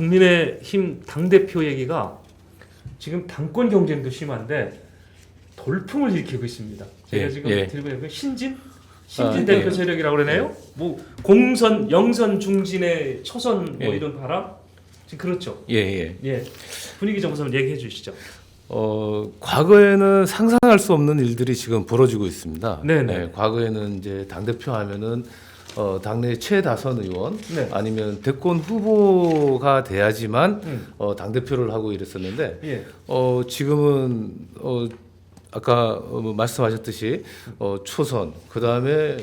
국민의힘 당대표 얘기가 지금 당권 경쟁도 심한데 돌풍을 일으키고 있습니다. 제가 지금 들고 있는 신진 대표 세력이라고 그러네요. 뭐 공선, 영선, 중진의 초선 뭐 이런 바람 지금 그렇죠. 분위기 좀 우선 얘기해 주시죠. 과거에는 상상할 수 없는 일들이 지금 벌어지고 있습니다. 네네. 과거에는 이제 당대표 하면은 당내 최다선 의원 네. 아니면 대권 후보가 돼야지만 당대표를 하고 이랬었는데 지금은 아까 말씀하셨듯이 초선 그다음에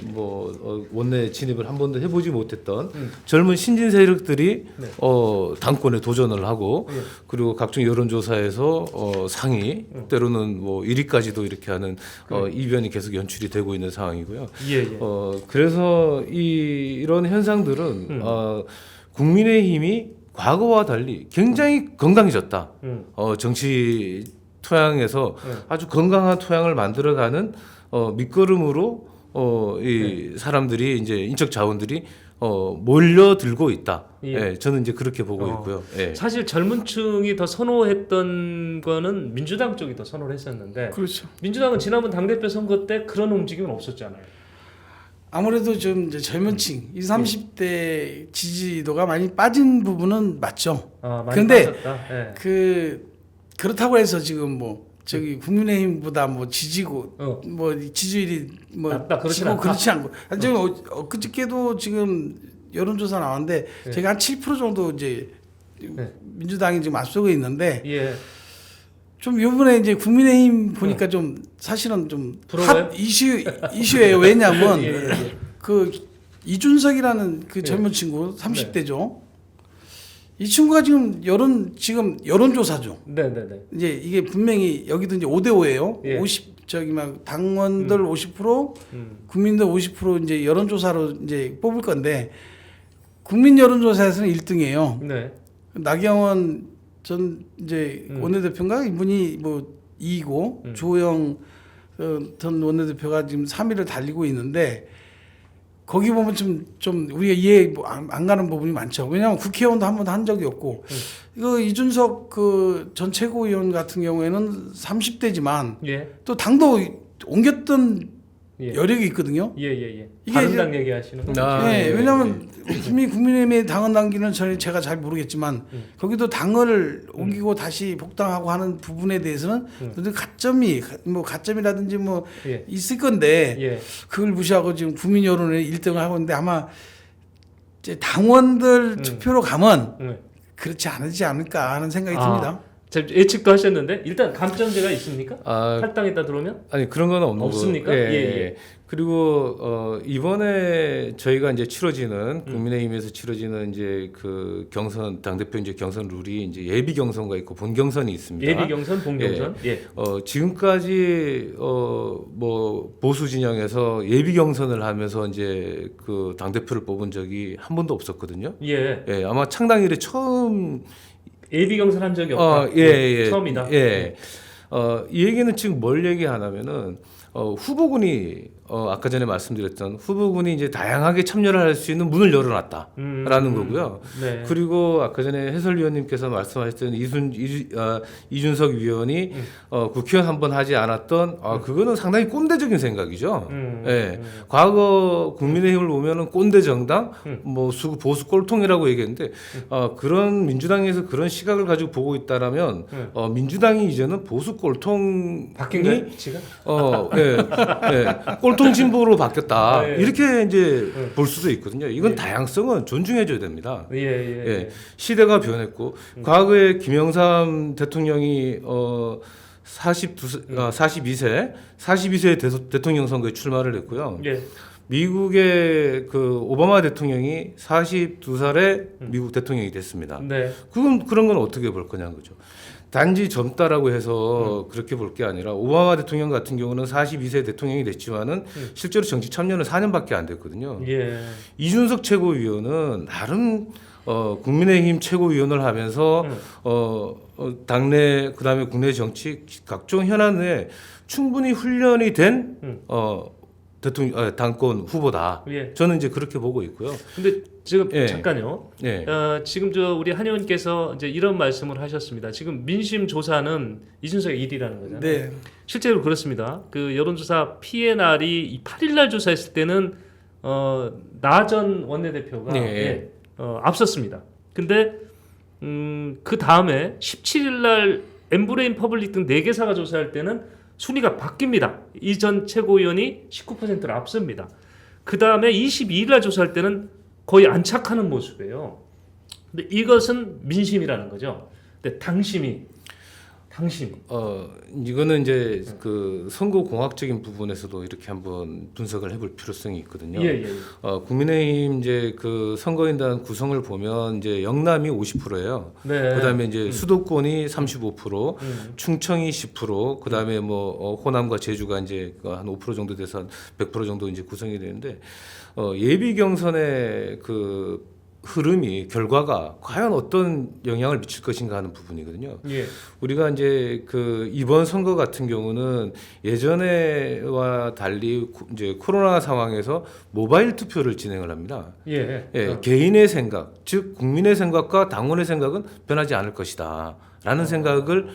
원내 진입을 한 번도 해보지 못했던 젊은 신진 세력들이 당권에 도전을 하고 그리고 각종 여론조사에서 상위 때로는 1위까지도 이렇게 하는 이변이 계속 연출이 되고 있는 상황이고요. 그래서 이런 현상들은 국민의힘이 과거와 달리 굉장히 건강해졌다. 정치 토양에서 아주 건강한 토양을 만들어가는 밑거름으로 이 사람들이 이제 인적 자원들이 몰려들고 있다. 저는 이제 그렇게 보고 있고요. 사실 젊은층이 더 선호했던 거는 민주당 쪽이 더 선호를 했었는데, 그렇죠. 민주당은 지난번 당대표 선거 때 그런 움직임은 없었잖아요. 아무래도 좀 이제 젊은층 20, 30대 지지도가 많이 빠진 부분은 맞죠. 많이 그런데 빠졌다. 그렇다고 해서 지금 저기 국민의힘보다 지지고 지지율이 낮다, 그렇진 지고 않다. 그렇지 않고 지금 그저께도 지금 여론조사 나왔는데 제가 한 7% 정도 이제 민주당이 지금 앞서고 있는데 좀 이번에 이제 국민의힘 보니까 좀 사실은 좀 핫 이슈예요. 왜냐하면 그 이준석이라는 그 젊은 친구 30대죠. 이 친구가 지금 여론조사죠. 네네네. 이제 이게 분명히 여기도 이제 5대5예요. 50 저기 막 당원들 50%, 국민들 50% 이제 여론조사로 이제 뽑을 건데 국민 여론조사에서는 1등이에요. 네. 나경원 전 이제 원내대표인가 이분이 2위고 주호영 전 원내대표가 지금 3위를 달리고 있는데. 거기 보면 좀 우리가 이해 안 가는 부분이 많죠. 왜냐하면 국회의원도 한 번도 한 적이 없고, 이거 이준석 그 전 최고위원 같은 경우에는 30대지만 또 당도 옮겼던 여력이 있거든요. 이게 다른 당 얘기하시는 거죠? 왜냐하면 국민의힘의 당헌 당기는 제가 잘 모르겠지만 거기도 당을 옮기고 다시 복당하고 하는 부분에 대해서는 가점이라든지 있을 건데 그걸 무시하고 지금 국민 여론에 1등을 하고 있는데 아마 이제 당원들 투표로 가면 그렇지 않지 않을까 하는 생각이 듭니다. 예측도 하셨는데 일단 감점제가 있습니까? 탈당했다 들어오면? 아니 그런 건 없습니까? 그리고 이번에 저희가 이제 치러지는 국민의힘에서 치러지는 이제 그 경선 당대표 이제 경선 룰이 이제 예비 경선과 있고 본 경선이 있습니다. 예비 경선, 본 경선. 지금까지 보수 진영에서 예비 경선을 하면서 이제 그 당대표를 뽑은 적이 한 번도 없었거든요. 아마 창당 이래 처음. 예비 경선 한 적이 없다. 처음이다. 이 얘기는 지금 뭘 얘기하냐면은 후보군이 아까 전에 말씀드렸던 후보군이 이제 다양하게 참여를 할 수 있는 문을 열어놨다라는 거고요. 그리고 아까 전에 해설위원님께서 말씀하셨던 이준석 위원이 국회의원 한 번 하지 않았던 그거는 상당히 꼰대적인 생각이죠. 과거 국민의힘을 보면은 꼰대 정당, 보수 꼴통이라고 얘기했는데 그런 민주당에서 그런 시각을 가지고 보고 있다라면 민주당이 이제는 보수 꼴통이 바뀐 거예요? 지금? 꼴통 진보로 바뀌었다. 이렇게 이제 볼 수도 있거든요. 이건 다양성은 존중해줘야 됩니다. 시대가 변했고 과거에 김영삼 대통령이 42세 대통령 선거에 출마를 했고요. 미국의 그 오바마 대통령이 42살에 미국 대통령이 됐습니다. 그런 건 어떻게 볼 거냐는 거죠. 단지 젊다라고 해서 그렇게 볼 게 아니라 오바마 대통령 같은 경우는 42세 대통령이 됐지만은 실제로 정치 참여는 4년밖에 안 됐거든요. 이준석 최고위원은 나름 국민의힘 최고위원을 하면서 당내 그다음에 국내 정치 각종 현안에 충분히 훈련이 된 대통령 당권 후보다. 예. 저는 이제 그렇게 보고 있고요. 근데 지금 예. 잠깐요. 예. 지금 우리 한 의원께서 이제 이런 말씀을 하셨습니다. 지금 민심 조사는 이준석의 일이라는 거잖아요. 네. 실제로 그렇습니다. 그 여론조사 PNR이 8일날 조사했을 때는 나전 원내대표가 예. 앞섰습니다. 근데 그 다음에 17일날 엠브레인 퍼블릭 등 4개사가 조사할 때는 순위가 바뀝니다. 이전 최고위원이 19%를 앞섭니다. 그 다음에 22일날 조사할 때는 거의 안착하는 모습이에요. 근데 이것은 민심이라는 거죠. 근데 당심 이거는 이제 그 선거 공학적인 부분에서도 이렇게 한번 분석을 해볼 필요성이 있거든요. 예. 국민의힘 이제 그 선거인단 구성을 보면 이제 영남이 50%예요. 네. 그다음에 이제 수도권이 35%, 충청이 10%, 그다음에 뭐 호남과 제주가 이제 한 5% 정도 돼서 한 100% 정도 이제 구성이 되는데 예비 경선의 그 흐름이 결과가 과연 어떤 영향을 미칠 것인가 하는 부분이거든요. 예. 우리가 이제 그 이번 선거 같은 경우는 예전에와 달리 이제 코로나 상황에서 모바일 투표를 진행을 합니다. 예. 개인의 생각, 즉 국민의 생각과 당원의 생각은 변하지 않을 것이다. 라는 생각을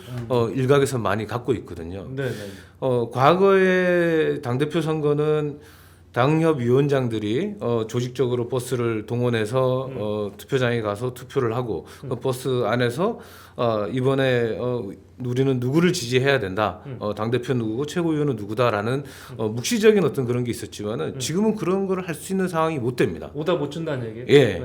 일각에서 많이 갖고 있거든요. 네. 과거의 당대표 선거는 당협위원장들이 조직적으로 버스를 동원해서 투표장에 가서 투표를 하고 그 버스 안에서 이번에 우리는 누구를 지지해야 된다. 당대표 누구고 최고위원은 누구다라는 묵시적인 어떤 그런 게 있었지만은 지금은 그런 걸 할 수 있는 상황이 못 됩니다. 오다 못 준다는 얘기예요? 예.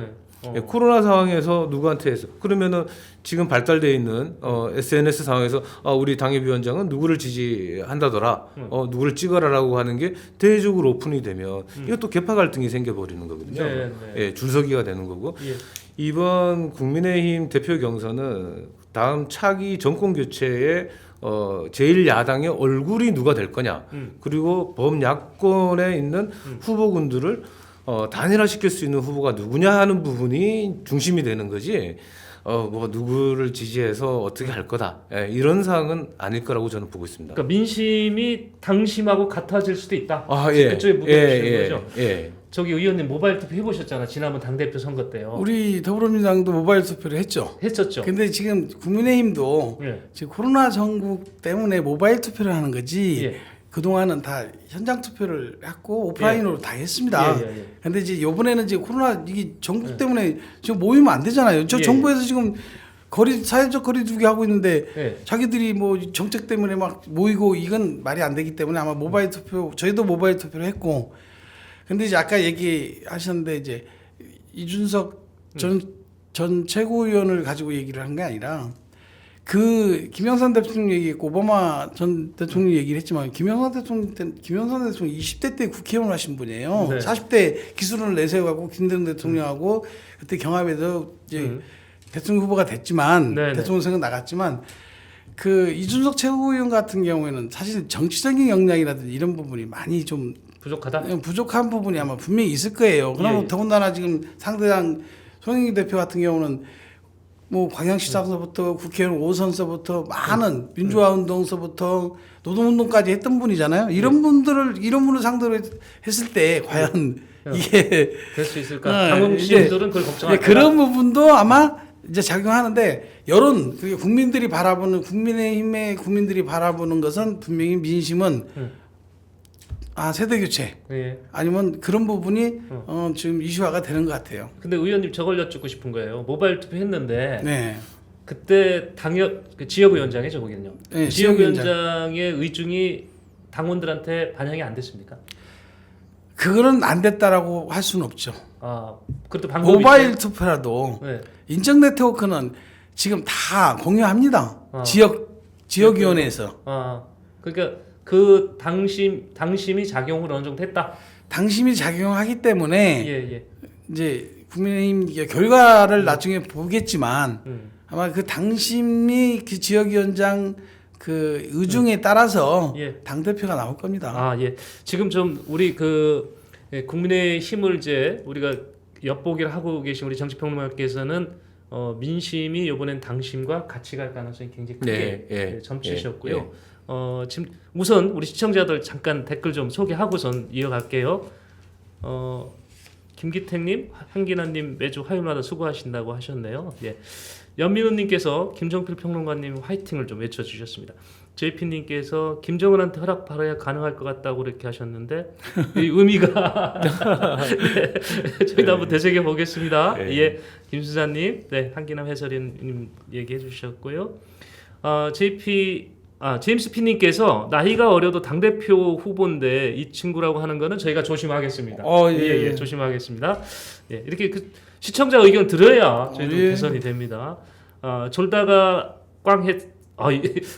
네. 코로나 상황에서 누구한테 해서 그러면은 지금 발달되어 있는 SNS 상황에서 우리 당협위원장은 누구를 지지한다더라, 누구를 찍어라라고 하는 게 대외적으로 오픈이 되면 이것도 계파 갈등이 생겨버리는 거거든요. 네. 예, 줄서기가 되는 거고 예. 이번 국민의힘 대표 경선은 다음 차기 정권 교체에 제1야당의 얼굴이 누가 될 거냐, 그리고 범야권에 있는 후보군들을 단일화시킬 수 있는 후보가 누구냐 하는 부분이 중심이 되는 거지. 뭐 누구를 지지해서 어떻게 할 거다. 이런 사항은 아닐 거라고 저는 보고 있습니다. 그러니까 민심이 당심하고 같아질 수도 있다. 예. 그쪽에 묻어주시는 거죠. 예. 저기 의원님 모바일 투표 해보셨잖아. 지난번 당대표 선거 때요. 우리 더불어민주당도 모바일 투표를 했죠. 했었죠. 근데 지금 국민의힘도 예. 지금 코로나 전국 때문에 모바일 투표를 하는 거지. 예. 그동안은 다 현장 투표를 했고 오프라인으로 다 했습니다. 예. 근데 이제 이번에는 이제 코로나 이게 전국 때문에 지금 모이면 안 되잖아요. 저 정부에서 지금 사회적 거리 두기 하고 있는데 자기들이 뭐 정책 때문에 막 모이고 이건 말이 안 되기 때문에 아마 모바일 투표 저희도 모바일 투표를 했고 근데 이제 아까 얘기하셨는데 이제 이준석 전 최고위원을 가지고 얘기를 한 게 아니라 그 김영삼 대통령 얘기했고 오바마 전 대통령 얘기를 했지만 김영삼 대통령 20대 때 국회의원 하신 분이에요. 네. 40대 기술을 내세워갖고 김대중 대통령하고 그때 경합에서 이제 대통령 후보가 됐지만 대통령 선거 나갔지만 그 이준석 최고위원 같은 경우에는 사실 정치적인 역량이라든지 이런 부분이 많이 좀 부족한 부분이 아마 분명히 있을 거예요. 그러면 더군다나 지금 상대당 송영길 대표 같은 경우는 뭐 광양시장서부터 국회의원 5선서부터 많은 민주화운동서부터 노동운동까지 했던 분이잖아요. 이런 분을 상대로 했을 때 과연 이게 될 수 있을까? 당원들은 그걸 걱정할 거다. 그런 부분도 아마 이제 작용하는데 여론 그게 국민들이 바라보는 국민의힘의 국민들이 바라보는 것은 분명히 민심은 세대 교체 아니면 그런 부분이 지금 이슈화가 되는 것 같아요. 근데 의원님 저걸 여쭙고 싶은 거예요. 모바일 투표 했는데 그때 지역위원장이죠 거기는요. 지역위원장의 의중이 당원들한테 반영이 안 됐습니까? 그거는 안 됐다라고 할 수는 없죠. 그것도 방법이 모바일 투표라도 인적 네트워크는 지금 다 공유합니다. 지역위원회에서. 그러니까 그 당심이 작용을 어느 정도 했다. 당심이 작용하기 때문에 이제 국민의힘 결과를 나중에 보겠지만 아마 그 당심이 그 지역위원장 그 의중에 따라서 당 대표가 나올 겁니다. 지금 좀 우리 그 국민의힘을 이제 우리가 엿보기를 하고 계신 우리 정치평론가께서는 민심이 이번엔 당심과 같이 갈 가능성이 굉장히 크게 점치셨고요. 지금 우선 우리 시청자들 잠깐 댓글 좀 소개하고선 이어갈게요. 김기택님, 한기나님 매주 화요일마다 수고하신다고 하셨네요. 예. 연민우님께서 김정필 평론가님 화이팅을 좀 외쳐주셨습니다. JP님께서 김정은한테 허락 받아야 가능할 것 같다고 그렇게 하셨는데 이 의미가 네, 저희도 한번 되새겨 보겠습니다. 네. 예, 김수자님, 네, 한기남 해설위원님 얘기해 주셨고요. 제임스 P님께서 나이가 어려도 당 대표 후보인데 이 친구라고 하는 거는 저희가 조심하겠습니다. 예, 조심하겠습니다. 예, 이렇게 그 시청자 의견 들어야 저희도 개선이 됩니다. 졸다가 꽝했.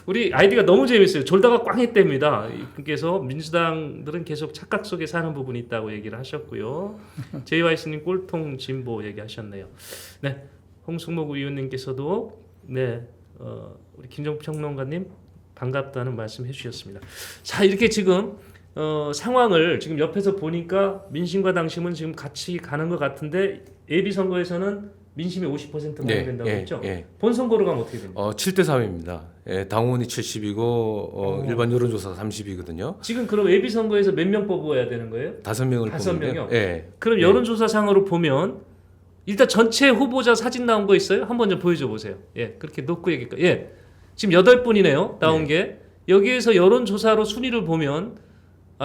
우리 아이디가 너무 재밌어요. 졸다가 꽝했답니다. 그래서 민주당들은 계속 착각 속에 사는 부분이 있다고 얘기를 하셨고요. JYC님 꼴통 진보 얘기하셨네요. 네, 홍승목 의원님께서도 네, 우리 김정평론가님 반갑다는 말씀 해주셨습니다. 자, 이렇게 지금 상황을 지금 옆에서 보니까 민심과 당심은 지금 같이 가는 것 같은데 예비 선거에서는 민심이 50%가 된다고 했죠. 본선거로 가면 어떻게 됩니까? 7대 3입니다. 예, 당원이 70이고 일반 여론조사가 30이거든요. 지금 그럼 예비 선거에서 몇 명 뽑아야 되는 거예요? 5명을 5명이요. 예. 그럼 여론조사상으로 보면 일단 전체 후보자 사진 나온 거 있어요? 한번 좀 보여줘 보세요. 예, 그렇게 놓고 얘기할까? 예, 지금 8분이네요. 나온 게 여기에서 여론조사로 순위를 보면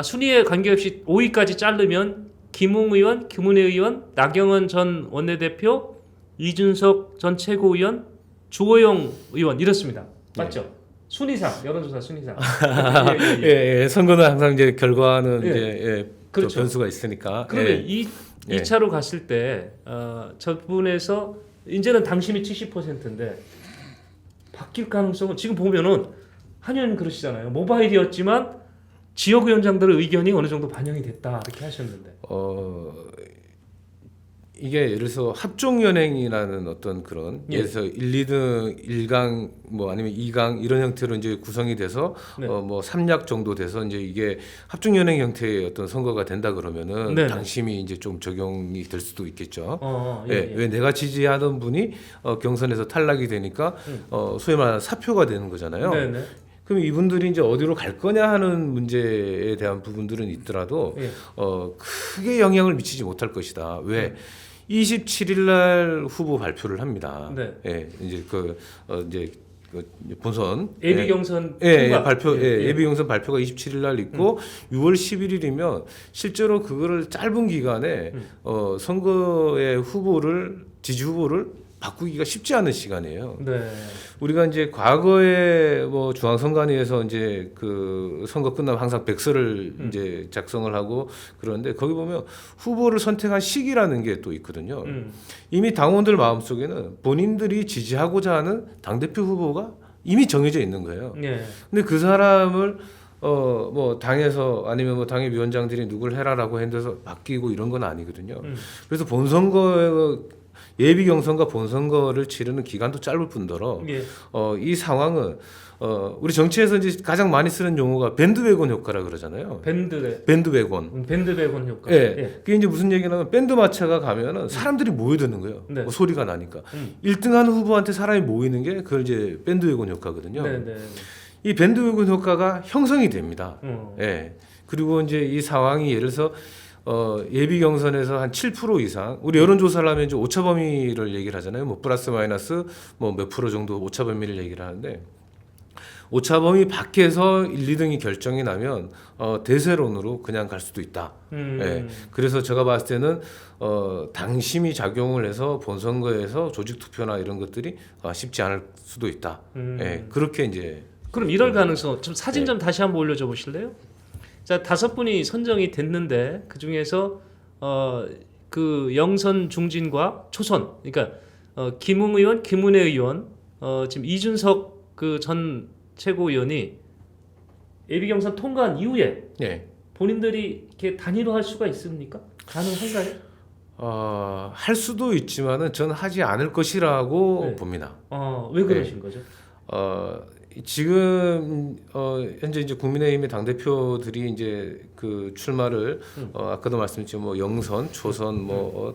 순위에 관계없이 5위까지 자르면 김웅 의원, 김은혜 의원, 나경원 전 원내대표, 이준석 전 최고위원, 주호영 의원 이렇습니다. 맞죠? 순위상 여론조사 순위상. 예. 선거는 항상 이제 결과는 이제 그렇죠. 변수가 있으니까. 그러면 2차로 갔을 때 저분에서 이제는 당심이 70%인데 바뀔 가능성은 지금 보면은 한의원님 그러시잖아요. 모바일이었지만 지역위원장들의 의견이 어느 정도 반영이 됐다 이렇게 하셨는데. 이게 예를 들어서 합종연행이라는 어떤 그런 예를 들어서 1, 2등 1강 뭐 아니면 2강 이런 형태로 이제 구성이 돼서 뭐 3약 정도 돼서 이제 이게 합종연행 형태의 어떤 선거가 된다 그러면은 당심이 이제 좀 적용이 될 수도 있겠죠. 왜 내가 지지하던 분이 경선에서 탈락이 되니까 소위 말하는 사표가 되는 거잖아요. 그럼 이분들이 이제 어디로 갈 거냐 하는 문제에 대한 부분들은 있더라도 크게 영향을 미치지 못할 것이다. 왜? 27일 날 후보 발표를 합니다. 예, 이제 이제 본선 예비 경선 발표 예비 경선 발표가 27일 날 있고 6월 11일이면 실제로 그거를 짧은 기간에 선거의 지지 후보를 바꾸기가 쉽지 않은 시간이에요. 우리가 이제 과거에 뭐 중앙선관위에서 이제 그 선거 끝나면 항상 백서를 이제 작성을 하고 그러는데 거기 보면 후보를 선택한 시기라는 게 또 있거든요. 이미 당원들 마음속에는 본인들이 지지하고자 하는 당대표 후보가 이미 정해져 있는 거예요. 근데 그 사람을 뭐 당에서 아니면 뭐 당의 위원장들이 누굴 해라라고 해서 바뀌고 이런 건 아니거든요. 그래서 예비 경선과 본선거를 치르는 기간도 짧을 뿐더러 이 상황은 우리 정치에서 이제 가장 많이 쓰는 용어가 밴드웨건 효과라 그러잖아요. 밴드웨건 효과. 그게 이제 무슨 얘기냐면 밴드 마차가 가면은 사람들이 모여드는 거예요. 뭐 소리가 나니까. 1등하는 후보한테 사람이 모이는 게 그걸 이제 밴드웨건 효과거든요. 이 밴드웨건 효과가 형성이 됩니다. 그리고 이제 이 상황이 예를 들어서 예비 경선에서 한 7% 이상 우리 여론조사를 하면 이제 오차 범위를 얘기를 하잖아요. 뭐 플러스 마이너스 뭐 몇 프로 정도 오차 범위를 얘기를 하는데 오차 범위 밖에서 1, 2등이 결정이 나면 대세론으로 그냥 갈 수도 있다. 그래서 제가 봤을 때는 당심이 작용을 해서 본선거에서 조직 투표나 이런 것들이 쉽지 않을 수도 있다. 그렇게 이제 그럼 이럴 가능성 좀 사진 좀 다시 한번 올려줘 보실래요? 자, 5분이 선정이 됐는데 그 중에서 그 영선 중진과 초선, 그러니까 김웅 의원, 김은혜 의원, 지금 이준석 그 전 최고위원이 예비 경선 통과한 이후에 본인들이 이렇게 단일화할 수가 있습니까? 가능한가요? 할 수도 있지만은 저는 하지 않을 것이라고 봅니다. 왜 그러신 거죠? 지금 현재 이제 국민의힘의 당 대표들이 이제 그 출마를 아까도 말씀드렸지만 뭐 영선, 초선,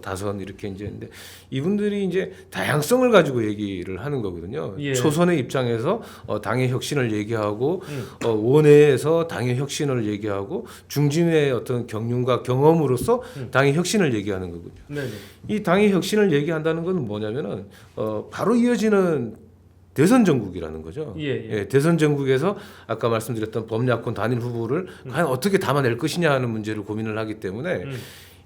다선 이렇게 이제 근데 이분들이 이제 다양성을 가지고 얘기를 하는 거거든요. 예. 초선의 입장에서 당의 혁신을 얘기하고 원외에서 당의 혁신을 얘기하고 중진의 어떤 경륜과 경험으로서 당의 혁신을 얘기하는 거거든요. 네네. 이 당의 혁신을 얘기한다는 건 뭐냐면은 바로 이어지는 대선 전국이라는 거죠. 예. 대선 전국에서 아까 말씀드렸던 범야권 단일 후보를 과연 어떻게 담아낼 것이냐 하는 문제를 고민을 하기 때문에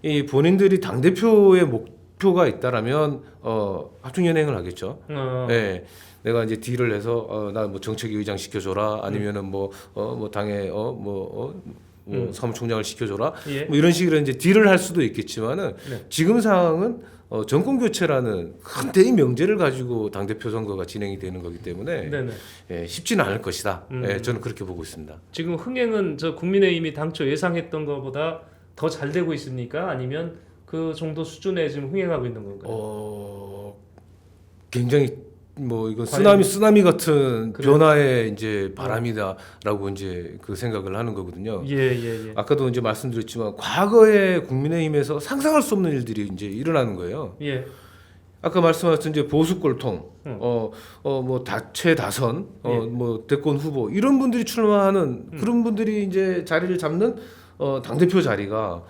이 본인들이 당 대표의 목표가 있다라면 합중연행을 하겠죠. 예. 내가 이제 딜을 해서 나 뭐 정책위 의장 시켜줘라 아니면은 뭐 당의 사무총장을 시켜줘라 예. 뭐 이런 식으로 이제 딜을 할 수도 있겠지만은 네. 지금 상황은 정권 교체라는 큰 대의 명제를 가지고 당 대표 선거가 진행이 되는 거기 때문에 네네. 쉽지는 않을 것이다. 저는 그렇게 보고 있습니다. 지금 흥행은 저 국민의힘이 당초 예상했던 것보다 더 잘 되고 있습니까? 아니면 그 정도 수준에 지금 흥행하고 있는 건가요? 굉장히 뭐 이건 과연- 쓰나미 같은 그래요? 변화의 이제 바람이다라고 이제 그 생각을 하는 거거든요. 예. 아까도 이제 말씀드렸지만 과거에 국민의힘에서 상상할 수 없는 일들이 이제 일어나는 거예요. 예. 아까 말씀하신 이제 보수 꼴통, 응. 뭐 최다선, 예. 뭐 대권 후보 이런 분들이 출마하는 그런 분들이 이제 자리를 잡는 당 대표 자리가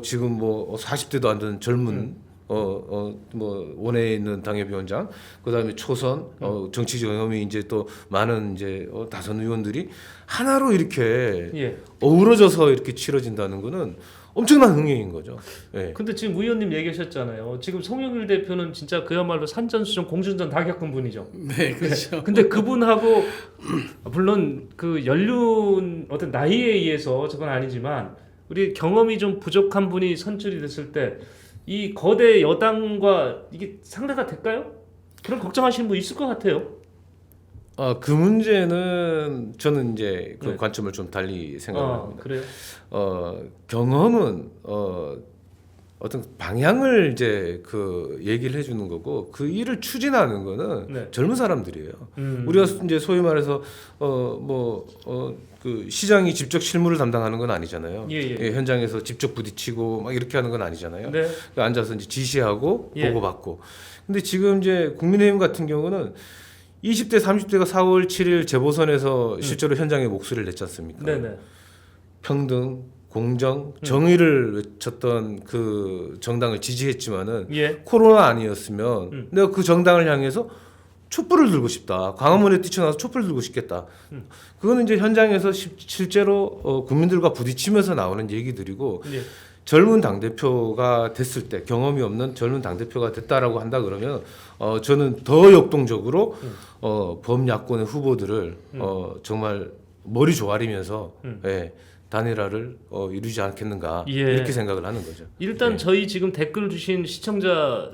지금 뭐 40대도 안 되는 젊은 뭐 원내에 있는 당협위원장, 그다음에 초선, 정치 경험이 이제 또 많은 이제 다선 의원들이 하나로 이렇게 예. 어우러져서 이렇게 치러진다는 거는 엄청난 흥행인 거죠. 예. 근데 지금 의원님 얘기하셨잖아요. 지금 송영길 대표는 진짜 그야말로 산전수전 공준전 다 겪은 분이죠. 네, 그렇죠. 근데 그분하고 물론 그 연륜 어떤 나이에 의해서 저건 아니지만 우리 경험이 좀 부족한 분이 선출이 됐을 때 이 거대 여당과 이게 상대가 될까요? 그런 걱정하시는 분 있을 것 같아요. 그 문제는 저는 이제 그 네. 관점을 좀 달리 생각합니다. 그래요? 경험은 어떤 방향을 이제 그 얘기를 해주는 거고 그 일을 추진하는 거는 네. 젊은 사람들이에요. 우리가 이제 소위 말해서 그 시장이 직접 실무를 담당하는 건 아니잖아요. 예. 현장에서 직접 부딪히고 막 이렇게 하는 건 아니잖아요. 네. 앉아서 이제 지시하고 예. 보고받고. 근데 지금 이제 국민의힘 같은 경우는 20대, 30대가 4월 7일 재보선에서 실제로 현장에 목소리를 냈지 않습니까? 네네. 평등, 공정, 정의를 외쳤던 그 정당을 지지했지만은 예. 코로나 아니었으면 내가 그 정당을 향해서 촛불을 들고 싶다. 광화문에 뛰쳐나와서 촛불을 들고 싶겠다. 그거는 이제 현장에서 실제로 국민들과 부딪히면서 나오는 얘기들이고 예. 젊은 당대표가 됐을 때 경험이 없는 젊은 당대표가 됐다라고 한다 그러면 저는 더 역동적으로 범야권의 후보들을 정말 머리 조아리면서 단일화를 이루지 않겠는가 예. 이렇게 생각을 하는 거죠. 일단 예. 저희 지금 댓글 주신 시청자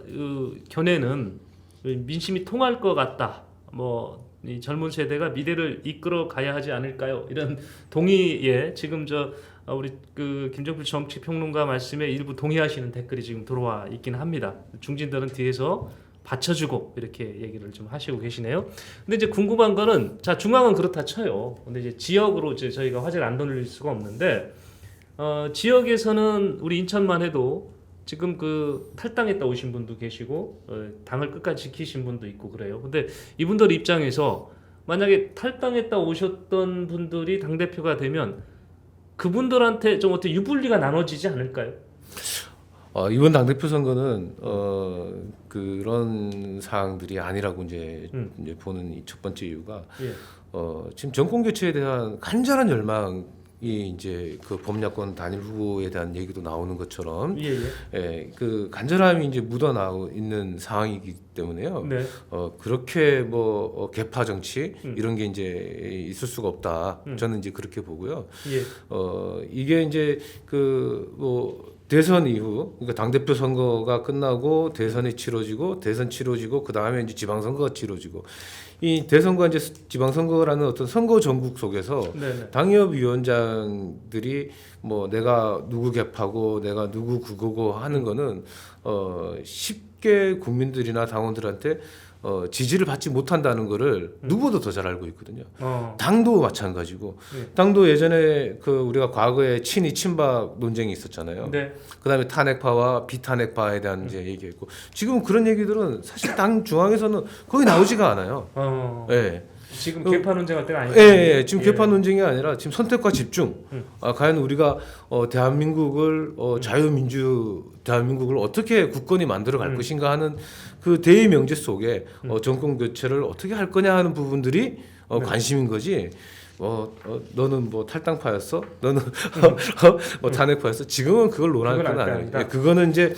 견해는 민심이 통할 것 같다. 뭐 이 젊은 세대가 미래를 이끌어 가야 하지 않을까요? 이런 동의에 지금 우리 그 김정필 정치평론가 말씀에 일부 동의하시는 댓글이 지금 들어와 있긴 합니다. 중진들은 뒤에서 받쳐주고 이렇게 얘기를 좀 하시고 계시네요. 근데 이제 궁금한 거는 자 중앙은 그렇다 쳐요. 근데 이제 지역으로 이제 저희가 화제를 안 돌릴 수가 없는데 지역에서는 우리 인천만 해도 지금 그 탈당했다 오신 분도 계시고 당을 끝까지 지키신 분도 있고 그래요. 근데 이분들 입장에서 만약에 탈당했다 오셨던 분들이 당 대표가 되면 그분들한테 좀 어떻게 유불리가 나눠지지 않을까요? 이번 당대표 선거는 그런 사항들이 아니라고 이제 보는 이 첫 번째 이유가 예. 지금 정권 교체에 대한 간절한 열망이 이제 그 범야권 단일 후보에 대한 얘기도 나오는 것처럼 그 간절함이 이제 묻어나고 있는 상황이기 때문에요. 네. 그렇게 뭐 개파 정치 이런 게 이제 있을 수가 없다. 저는 이제 그렇게 보고요. 예. 이게 이제 그 뭐 대선 이후 그러니까 당 대표 선거가 끝나고 대선이 치러지고 대선 치러지고 그 다음에 이제 지방선거가 치러지고 이 대선과 이제 지방선거라는 어떤 선거 전국 속에서 네네. 당협위원장들이 뭐 내가 누구 개파고 내가 누구 그거고 하는 거는 쉽게 국민들이나 당원들한테 지지를 받지 못한다는 거를 누구보다 더 잘 알고 있거든요. 어. 당도 마찬가지고 네. 당도 예전에 그 우리가 과거에 친이 친박 논쟁이 있었잖아요. 네. 그다음에 탄핵파와 비탄핵파에 대한 이제 얘기했고 지금 그런 얘기들은 사실 당 중앙에서는 거의 나오지가 않아요. 예. 지금 개파 논쟁할 때가 아니고. 예, 지금 개파 논쟁이 아니라 지금 선택과 집중. 과연 우리가 대한민국을 자유민주 대한민국을 어떻게 굳건히 만들어 갈 것인가 하는 그 대의 명제 속에 정권 교체를 어떻게 할 거냐 하는 부분들이 관심인 거지. 너는 뭐 탈당파였어? 너는 탄핵파였어? 지금은 그걸 논할 건 아니에요. 예, 그거는 이제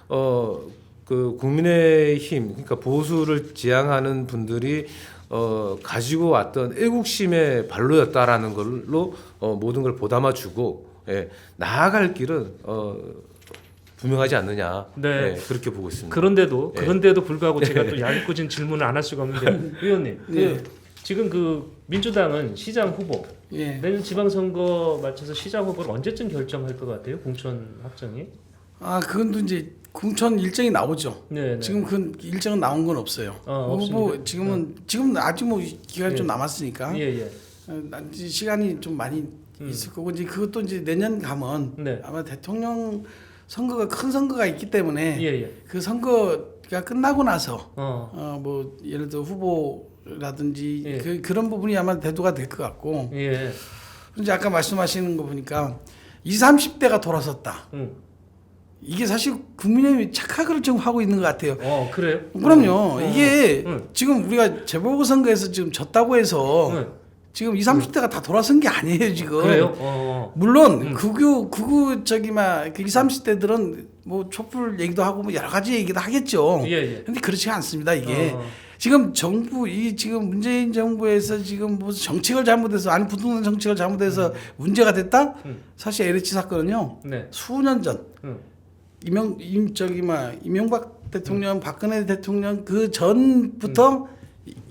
그 국민의힘 그러니까 보수를 지향하는 분들이 가지고 왔던 애국심의 발로였다라는 걸로 모든 걸 보담아주고 나아갈 길은 분명하지 않느냐. 네. 그렇게 보고 있습니다. 그런데도 불구하고 제가 또 얄궂은 질문을 안 할 수가 없는데 의원님, 지금 그 민주당은 시장 후보 내년 지방선거 맞춰서 시장 후보를 언제쯤 결정할 것 같아요? 공천 확정이? 그건 또 이제 공천 일정이 나오죠. 네. 지금 그 일정은 나온 건 없어요. 후보 지금 아직 뭐 기간이 좀 남았으니까. 시간이 좀 많이 있을 거고 이제 그것도 이제 내년 가면 아마 대통령 선거가 큰 선거가 있기 때문에 그 선거가 끝나고 나서 뭐 예를 들어 후보라든지 그런 부분이 아마 대두가 될 것 같고 이제 아까 말씀하시는 거 보니까 20, 30대가 돌아섰다. 이게 사실 국민의힘이 착각을 좀 하고 있는 것 같아요. 그래요? 그럼요. 이게 지금 우리가 재보궐선거에서 지금 졌다고 해서 지금 20, 30대가 다 돌아선 게 아니에요 지금. 그래요? 물론 극우 저기 막 20, 30대들은 뭐 촛불 얘기도 하고 뭐 여러 가지 얘기도 하겠죠. 근데 그렇지 않습니다 이게. 지금 지금 문재인 정부에서 지금 무슨 정책을 잘못해서 아니 부동산 정책을 잘못해서 문제가 됐다? 사실 LH 사건은요. 수년 전 이명박 대통령, 박근혜 대통령 그 전부터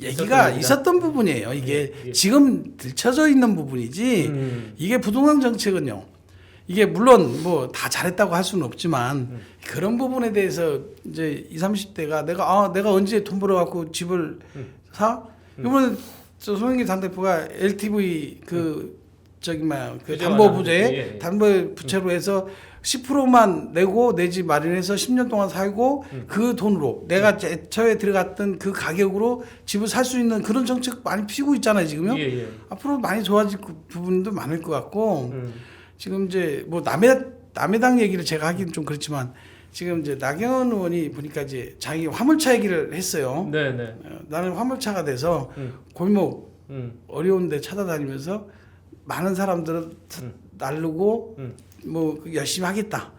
얘기가 있었던 부분이에요. 이게 지금 들춰져 있는 부분이지. 이게 부동산 정책은요. 이게 물론 뭐 다 잘했다고 할 수는 없지만 그런 부분에 대해서 이제 20, 30대가 내가 언제 돈 벌어 갖고 집을 사? 이번에 송영길 당대표가 LTV 그 담보부재 담보부채로 해서 10%만 내고 내 집 마련해서 10년 동안 살고 그 돈으로 내가 처에 들어갔던 그 가격으로 집을 살 수 있는 그런 정책 많이 피우고 있잖아요 지금요. 앞으로 많이 좋아질 부분도 많을 것 같고 지금 이제 뭐 남의 당 얘기를 제가 하기는 좀 그렇지만 지금 이제 나경원 의원이 보니까 이제 자기 화물차 얘기를 했어요. 나는 화물차가 돼서 골목 어려운데 찾아다니면서 많은 사람들을 나르고 뭐 열심히 하겠다.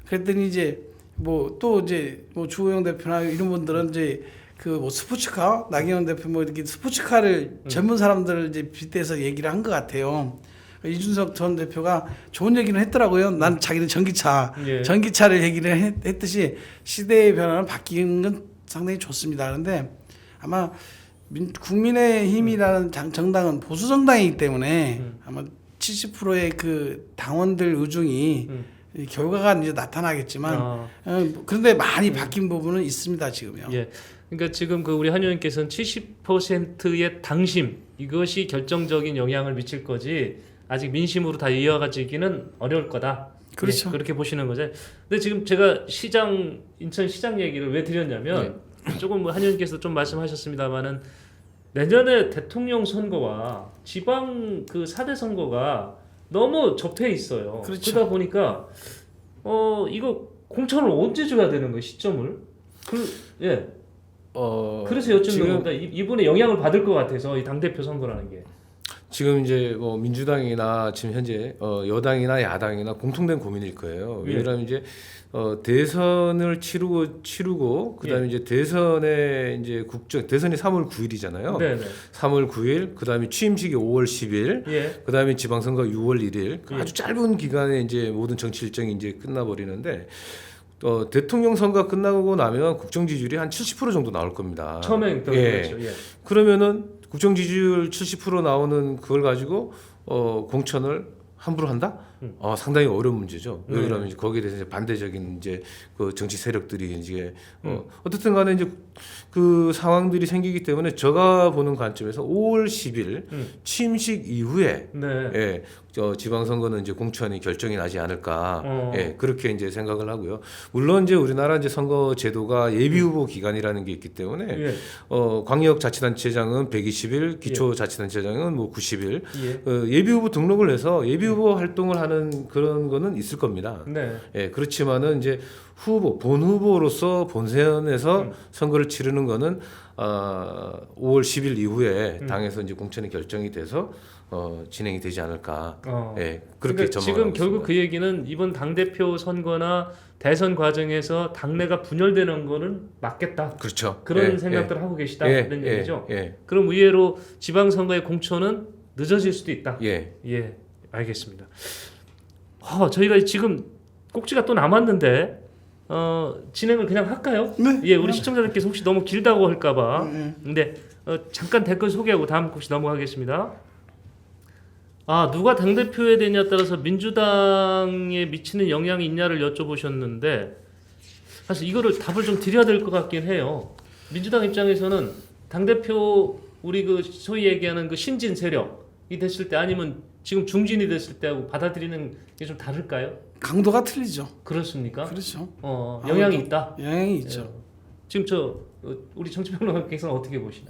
그랬더니 이제 뭐 또 이제 뭐 주호영 대표나 이런 분들은 이제 그 뭐 스포츠카 나경원 대표 뭐 이렇게 스포츠카를 젊은 사람들을 이제 빗대서 얘기를 한 것 같아요. 이준석 전 대표가 좋은 얘기는 했더라고요. 난 자기는 전기차를 얘기를 했듯이 시대의 변화는 바뀌는 건 상당히 좋습니다. 그런데 아마 국민의힘이라는 정당은 보수 정당이기 때문에 아마 70%의 그 당원들 의중이 결과가 이제 나타나겠지만 그런데 많이 바뀐 부분은 있습니다 지금요. 그러니까 지금 그 우리 한 의원께서는 70%의 당심 이것이 결정적인 영향을 미칠 거지 아직 민심으로 다 이어가지기는 어려울 거다. 그렇죠. 그렇게 보시는 거죠. 근데 지금 제가 인천 시장 얘기를 왜 드렸냐면 조금 한 의원께서 좀 말씀하셨습니다만은 내년에 대통령 선거와 지방 그 4대 선거가 너무 접해 있어요. 그러다 보니까 이거 공천을 언제 줘야 되는 거예요, 시점을? 그래서 여쭙는 겁니다. 이분의 영향을 받을 것 같아서 이 당대표 선거라는 게. 지금 이제 뭐 민주당이나 지금 현재 여당이나 야당이나 공통된 고민일 거예요. 왜냐하면 이제 대선을 치르고 그다음에 이제 대선에 이제 대선이 3월 9일이잖아요. 3월 9일 그다음에 취임식이 5월 10일 그다음에 지방선거 6월 1일 아주 짧은 기간에 이제 모든 정치 일정이 이제 끝나버리는데 대통령 선거가 끝나고 나면 국정 지지율이 한 70% 정도 나올 겁니다. 처음에 그렇죠. 그러면은 국정 지지율 70% 나오는 그걸 가지고 공천을 함부로 한다? 상당히 어려운 문제죠. 왜 그러면 이제 거기에 대해서 이제 반대적인 이제 그 정치 세력들이 이제 어떻든 간에 이제 그 상황들이 생기기 때문에 제가 보는 관점에서 5월 10일 취임식 이후에 네. 예, 저 지방선거는 이제 공천이 결정이 나지 않을까 예, 그렇게 이제 생각을 하고요. 물론 이제 우리나라 이제 선거 제도가 예비 후보 기간이라는 게 있기 때문에 예. 광역자치단체장은 120일, 기초자치단체장은 뭐 90일 예. 예비 후보 등록을 해서 예비 후보 활동을 하는 그런 거는 있을 겁니다. 네. 예, 그렇지만은 이제 본 후보로서 본선에서 선거를 치르는 거는 5월 10일 이후에 당에서 이제 공천이 결정이 돼서 진행이 되지 않을까. 예, 그렇게 그러니까 전망하고 지금 있습니다. 결국 그 얘기는 이번 당 대표 선거나 대선 과정에서 당내가 분열되는 거는 막겠다. 그렇죠. 그런 예, 생각들을 하고 계시다 이런 예, 얘기죠. 예, 그럼 의외로 지방 선거의 공천은 늦어질 수도 있다. 예. 예, 알겠습니다. 저희가 지금 꼭지가 또 남았는데 진행을 그냥 할까요? 네. 예, 우리 시청자들께서 혹시 너무 길다고 할까봐. 근데 잠깐 댓글 소개하고 다음 꼭지 넘어가겠습니다. 누가 당 대표에 되냐에 따라서 민주당에 미치는 영향이 있냐를 여쭤보셨는데 사실 이거를 답을 좀 드려야 될 것 같긴 해요. 민주당 입장에서는 당 대표 우리 그 소위 얘기하는 그 신진 세력이 됐을 때 아니면 지금 중진이 됐을 때하고 받아들이는 게 좀 다를까요? 강도가 틀리죠. 그렇습니까? 그렇죠. 영향이 있다. 영향이 있죠. 지금 우리 정치평론가께서는 어떻게 보시나요?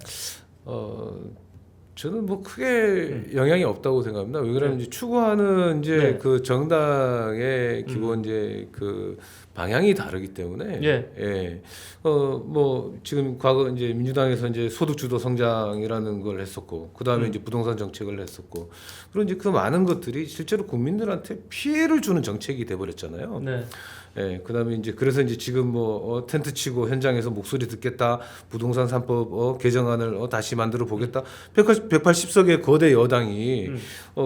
저는 뭐 크게 영향이 없다고 생각합니다. 왜 그러면 이제 추구하는 이제 그 정당의 기본 이제 그 방향이 다르기 때문에 뭐 지금 과거 이제 민주당에서 이제 소득주도 성장이라는 걸 했었고 그다음에 이제 부동산 정책을 했었고 그런 이제 그 많은 것들이 실제로 국민들한테 피해를 주는 정책이 돼 버렸잖아요. 네. 예, 그다음에 이제 그래서 이제 지금 뭐 텐트 치고 현장에서 목소리 듣겠다, 부동산 3법 개정안을 다시 만들어 보겠다, 180석의 거대 여당이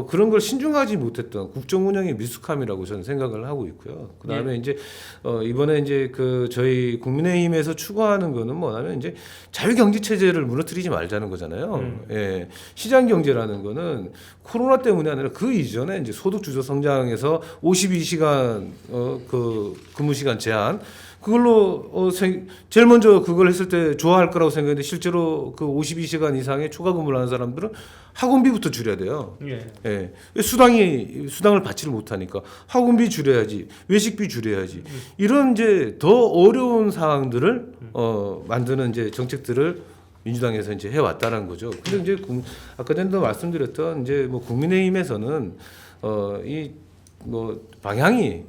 그런 걸 신중하지 못했던 국정 운영의 미숙함이라고 저는 생각을 하고 있고요. 그다음에 이제 이번에 이제 그 저희 국민의힘에서 추구하는 거는 뭐냐면 이제 자유경제 체제를 무너뜨리지 말자는 거잖아요. 예, 시장 경제라는 거는 코로나 때문이 아니라 그 이전에 이제 소득 주도 성장에서 52시간 그 근무 시간 제한 그걸로 제일 먼저 그걸 했을 때 좋아할 거라고 생각했는데 실제로 그 52시간 이상의 초과 근무를 하는 사람들은 학원비부터 줄여야 돼요. 예. 왜 수당을 받지를 못하니까 학원비 줄여야지, 외식비 줄여야지. 이런 이제 더 어려운 상황들을 만드는 이제 정책들을 민주당에서 이제 해왔다는 거죠. 근데 이제 아까 전에도 말씀드렸던 이제 뭐 국민의힘에서는 이 뭐 방향이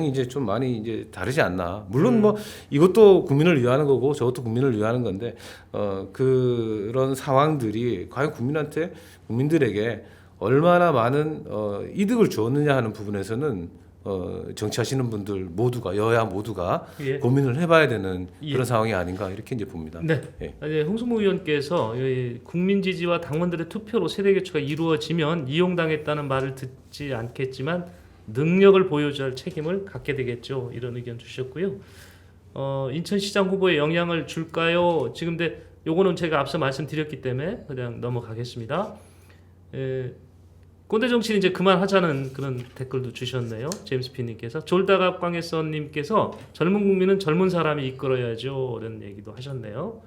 이제 좀 많이 이제 다르지 않나. 물론 뭐 이것도 국민을 위하는 거고 저것도 국민을 위하는 건데 그런 상황들이 과연 국민들에게 얼마나 많은 이득을 주었느냐 하는 부분에서는 정치하시는 분들 모두가 여야 모두가 고민을 해봐야 되는 그런 상황이 아닌가 이렇게 이제 봅니다. 네. 홍승무 의원께서 국민 지지와 당원들의 투표로 세대 교체가 이루어지면 이용당했다는 말을 듣지 않겠지만 능력을 보여줘야 할 책임을 갖게 되겠죠. 이런 의견 주셨고요. 인천시장 후보에 영향을 줄까요? 지금 요거는 제가 앞서 말씀드렸기 때문에 그냥 넘어가겠습니다. 꼰대 정치는 이제 그만하자는 그런 댓글도 주셨네요. 제임스 피님께서 졸다가 광해선님께서 젊은 국민은 젊은 사람이 이끌어야죠. 이런 얘기도 하셨네요.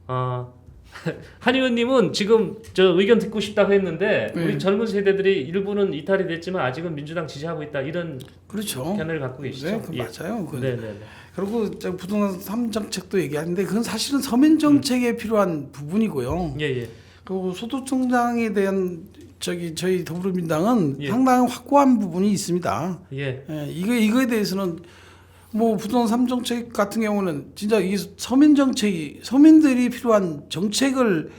한 의원님은 지금 저 의견 듣고 싶다고 했는데 우리 젊은 세대들이 일부는 이탈이 됐지만 아직은 민주당 지지하고 있다 이런 견해를 갖고 계시죠? 네, 맞아요. 네네. 그리고 부동산 3정책도 얘기하는데 그건 사실은 서민 정책에 필요한 부분이고요. 그리고 소득 성장에 대한 저희 더불어민주당은 상당히 확고한 부분이 있습니다. 이거에 대해서는 뭐 부동산 3정책 같은 경우는 진짜 이게 서민들이 필요한 정책을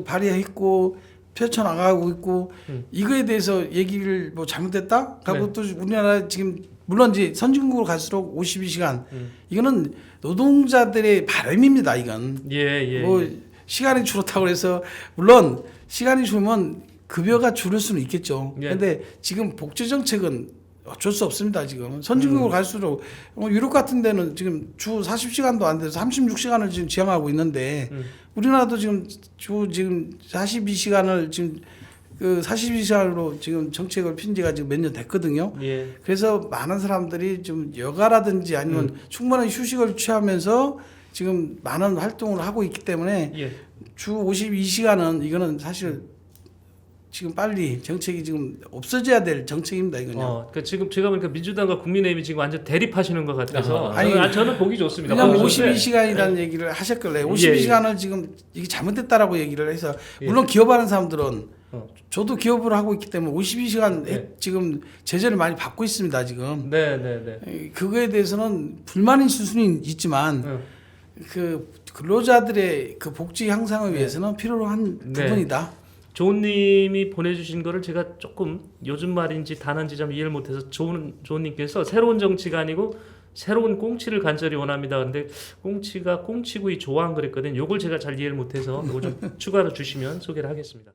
발의했고 펼쳐나가고 있고 이거에 대해서 얘기를 뭐 잘못됐다? 하고 또 우리나라 지금 물론 이제 선진국으로 갈수록 52시간 이거는 노동자들의 바람입니다. 이건 뭐 시간이 줄었다고 해서 물론 시간이 줄면 급여가 줄을 수는 있겠죠. 근데 지금 복지 정책은 어쩔 수 없습니다. 지금 선진국으로 갈수록 유럽 같은 데는 지금 주 40시간도 안 돼서 36시간을 지금 지향하고 있는데 우리나라도 지금 주 42시간을 지금 그 42시간으로 지금 정책을 핀 지가 지금 몇 년 됐거든요. 예. 그래서 많은 사람들이 좀 여가라든지 아니면 충분한 휴식을 취하면서 지금 많은 활동을 하고 있기 때문에 예. 주 52시간은 이거는 사실 지금 빨리 정책이 지금 없어져야 될 정책입니다. 이거는. 그러니까 지금 제가 보니까 민주당과 국민의힘이 지금 완전 대립하시는 것 같아서 아니, 저는 보기 좋습니다. 그냥 보기 좋은데. 52시간이라는 얘기를 하셨길래 52시간을 지금 이게 잘못됐다라고 얘기를 해서 물론 기업하는 사람들은 저도 기업을 하고 있기 때문에 52시간 지금 제재를 많이 받고 있습니다. 지금. 네. 그거에 대해서는 불만인 수준이 있지만 그 근로자들의 그 복지 향상을 위해서는 필요로 한 부분이다. 조은님이 보내주신 거를 제가 조금 요즘 말인지 단어인지 좀 이해를 못해서 조은님께서 새로운 정치가 아니고 새로운 꽁치를 간절히 원합니다. 근데 꽁치가 꽁치구이 좋아한 그랬거든요. 요걸 제가 잘 이해를 못해서 요거 좀 추가로 주시면 소개를 하겠습니다.